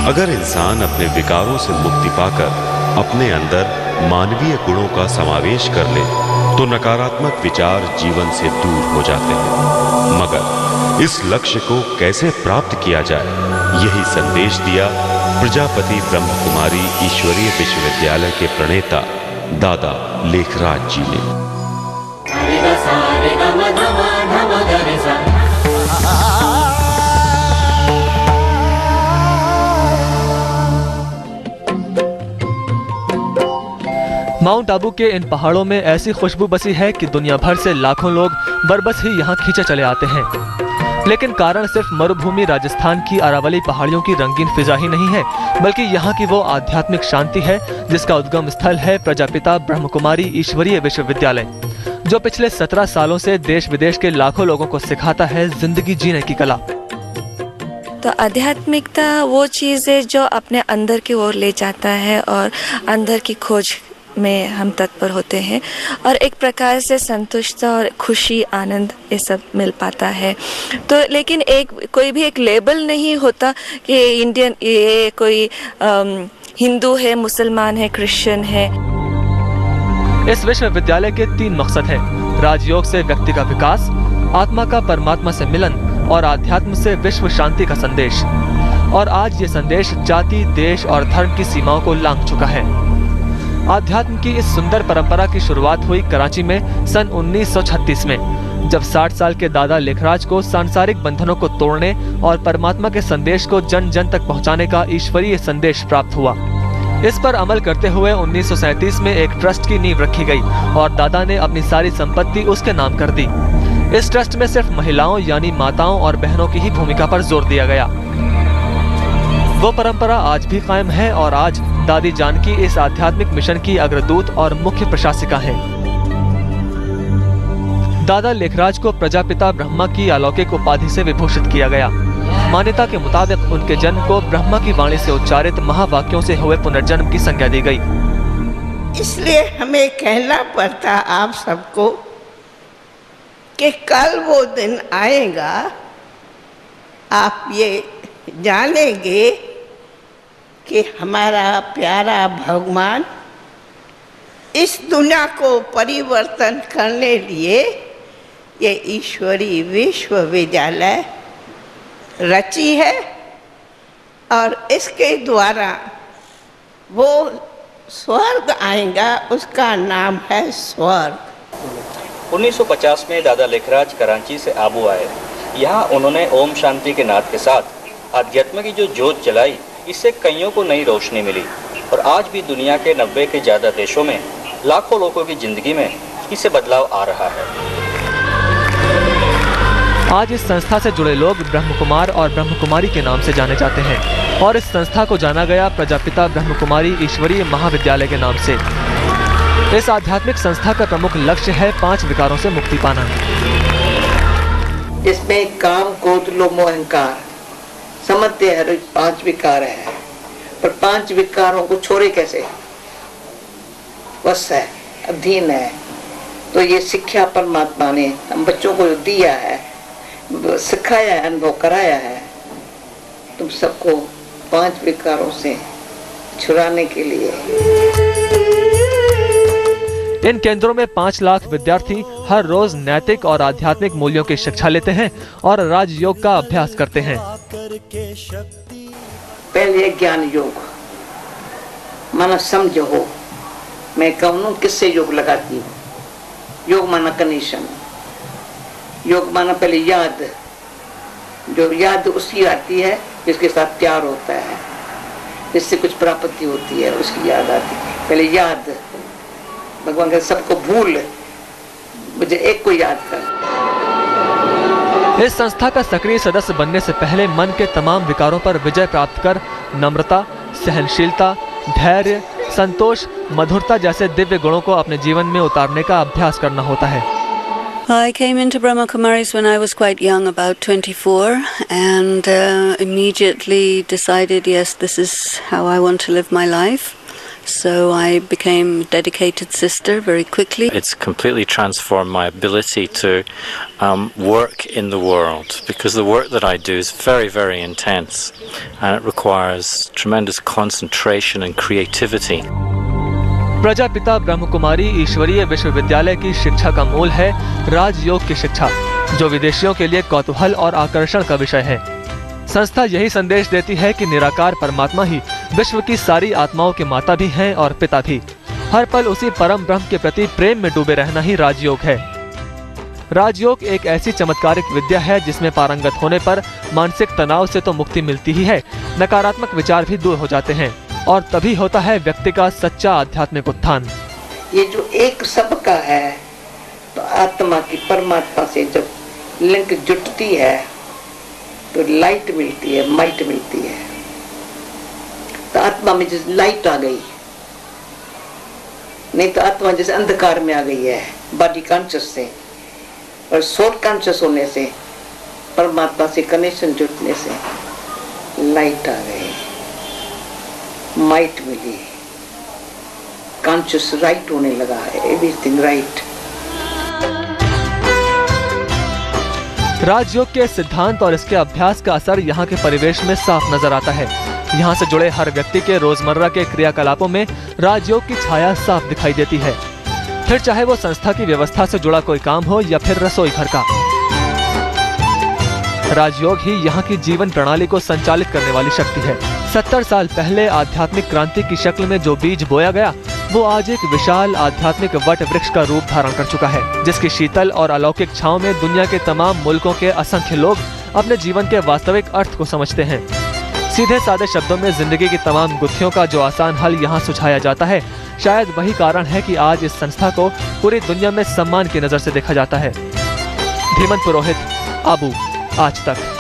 अगर इंसान अपने विकारों से मुक्ति पाकर अपने अंदर मानवीय गुणों का समावेश कर ले तो नकारात्मक विचार जीवन से दूर हो जाते हैं। मगर इस लक्ष्य को कैसे प्राप्त किया जाए, यही संदेश दिया प्रजापति ब्रह्म कुमारी ईश्वरीय विश्वविद्यालय के प्रणेता दादा लेखराज जी ने। माउंट आबू के इन पहाड़ों में ऐसी खुशबू बसी है कि दुनिया भर से लाखों लोग बरबस ही यहाँ खींचे चले आते हैं। लेकिन कारण सिर्फ मरुभूमि राजस्थान की अरावली पहाड़ियों की रंगीन फिजा ही नहीं है, बल्कि यहाँ की वो आध्यात्मिक शांति है जिसका उद्गम स्थल है प्रजापिता ब्रह्म कुमारी ईश्वरीय विश्वविद्यालय, जो पिछले 17 सालों से देश विदेश के लाखों लोगों को सिखाता है जिंदगी जीने की कला। तो आध्यात्मिकता वो चीज़ है जो अपने अंदर की ओर ले जाता है और अंदर की खोज में हम तत्पर होते हैं और एक प्रकार से संतुष्टता और खुशी आनंद ये सब मिल पाता है। तो लेकिन कोई भी एक लेबल नहीं होता कि इंडियन ये कोई हिंदू है, मुसलमान है, क्रिश्चियन है। इस विश्वविद्यालय के 3 मकसद हैं: राजयोग से व्यक्ति का विकास, आत्मा का परमात्मा से मिलन और आध्यात्म से विश्व शांति का संदेश। और आज ये संदेश जाति, देश और धर्म की सीमाओं को लांघ चुका है। आध्यात्म की इस सुंदर परंपरा की शुरुआत हुई कराची में सन 1936 में, जब 60 साल के दादा लेखराज को सांसारिक बंधनों को तोड़ने और परमात्मा के संदेश को जन जन तक पहुंचाने का ईश्वरीय संदेश प्राप्त हुआ। इस पर अमल करते हुए 1937 में एक ट्रस्ट की नींव रखी गई और दादा ने अपनी सारी संपत्ति उसके नाम कर दी। इस ट्रस्ट में सिर्फ महिलाओं यानी माताओं और बहनों की ही भूमिका पर जोर दिया गया। वो परंपरा आज भी कायम है और आज दादी जानकी इस आध्यात्मिक मिशन की अग्रदूत और मुख्य प्रशासिका हैं। दादा लेखराज को प्रजापिता ब्रह्मा की अलौकिक उपाधि से विभूषित किया गया। मान्यता के मुताबिक उनके जन्म को ब्रह्मा की वाणी से उच्चारित महावाक्यों से हुए पुनर्जन्म की संज्ञा दी गई। इसलिए हमें कहना पड़ता आप सबको कि कल वो दिन आएगा, आप ये जानेंगे कि हमारा प्यारा भगवान इस दुनिया को परिवर्तन करने लिए ये ईश्वरीय विश्वविद्यालय रची है और इसके द्वारा वो स्वर्ग आएगा, उसका नाम है स्वर्ग। 1950 में दादा लेखराज कराची से आबू आए। यहाँ उन्होंने ओम शांति के नाद के साथ अध्यात्म की जो जोत जलाई, इससे कईयों को नई रोशनी मिली और आज भी दुनिया के 90 के ज़्यादा देशों में लाखों लोगों की जिंदगी में इससे बदलाव आ रहा है। आज इस संस्था से जुड़े लोग ब्रह्म कुमार और ब्रह्म कुमारी के नाम से जाने जाते हैं और इस संस्था को जाना गया प्रजापिता ब्रह्म कुमारी ईश्वरीय महाविद्यालय के नाम से। इस आध्यात्मिक संस्था का प्रमुख लक्ष्य है 5 विकारों से मुक्ति पाना। इसमें काम, क्रोध, लोभ, मोह, अहंकार समझते हैं 5 विकार है, पर 5 विकारों को छोड़े कैसे? वश है, अधीन है। तो ये शिक्षा परमात्मा ने हम बच्चों को दिया है, सिखाया है, अनुभव कराया है, तुम सबको 5 विकारों से छुड़ाने के लिए। इन केंद्रों में 5 लाख विद्यार्थी हर रोज नैतिक और आध्यात्मिक मूल्यों की शिक्षा लेते हैं और राजयोग का अभ्यास करते हैं। पहले ज्ञान योग माना समझ हो, मैं कहूँ किससे योग लगाती हूँ। योग माना कंडीशन, योग माना पहले याद, जो याद उसकी आती है जिसके साथ प्यार होता है, जिससे कुछ प्राप्ति होती है, उसकी याद आती है। पहले याद, भगवान का सबको भूल, मुझे एक को याद कर। इस संस्था का सक्रिय सदस्य बनने से पहले मन के तमाम विकारों पर विजय प्राप्त कर नम्रता, सहनशीलता, धैर्य, संतोष, मधुरता जैसे दिव्य गुणों को अपने जीवन में उतारने का अभ्यास करना होता है। I came into Brahma Kumaris when I was quite young, about 24, and immediately decided, yes, this is how I want to live my life. So I became a dedicated sister very quickly. It's completely transformed my ability to work in the world, because the work that I do is very, very intense and it requires tremendous concentration and creativity. Prajapita Brahma Kumari ईश्वरीय विश्वविद्यालय की शिक्षा का मूल है राजयोग की शिक्षा, जो विदेशियों के लिए कौतूहल और आकर्षण का विषय है। संस्था यही संदेश देती है कि निराकार परमात्मा ही विश्व की सारी आत्माओं के माता भी हैं और पिता भी। हर पल उसी परम ब्रह्म के प्रति प्रेम में डूबे रहना ही राजयोग है। राजयोग एक ऐसी चमत्कारिक विद्या है जिसमें पारंगत होने पर मानसिक तनाव से तो मुक्ति मिलती ही है, नकारात्मक विचार भी दूर हो जाते हैं और तभी होता है व्यक्ति का सच्चा आध्यात्मिक उत्थान। ये जो एक सबका है, तो आत्मा की परमात्मा से जब लिंक जुटती है तो लाइट मिलती है, माइट मिलती है। तो आत्मा में जैसे लाइट आ गई, नहीं तो आत्मा जैसे अंधकार में आ गई है बॉडी कॉन्शियस से, और सोल कॉन्शियस होने से, परमात्मा से कनेक्शन जुटने से लाइट आ गई, माइट मिली, कॉन्शियस राइट होने लगा है, एवरीथिंग राइट। राजयोग के सिद्धांत और इसके अभ्यास का असर यहाँ के परिवेश में साफ नजर आता है। यहाँ से जुड़े हर व्यक्ति के रोजमर्रा के क्रियाकलापों में राजयोग की छाया साफ दिखाई देती है, फिर चाहे वो संस्था की व्यवस्था से जुड़ा कोई काम हो या फिर रसोई घर का। राजयोग ही यहाँ की जीवन प्रणाली को संचालित करने वाली शक्ति है। 70 साल पहले आध्यात्मिक क्रांति की शक्ल में जो बीज बोया गया, वो आज एक विशाल आध्यात्मिक वट वृक्ष का रूप धारण कर चुका है, जिसकी शीतल और अलौकिक छांव में दुनिया के तमाम मुल्कों के असंख्य लोग अपने जीवन के वास्तविक अर्थ को समझते हैं। सीधे सादे शब्दों में जिंदगी की तमाम गुत्थियों का जो आसान हल यहाँ सुझाया जाता है, शायद वही कारण है कि आज इस संस्था को पूरी दुनिया में सम्मान की नजर से देखा जाता है। धीमंत पुरोहित, आबू, आज तक।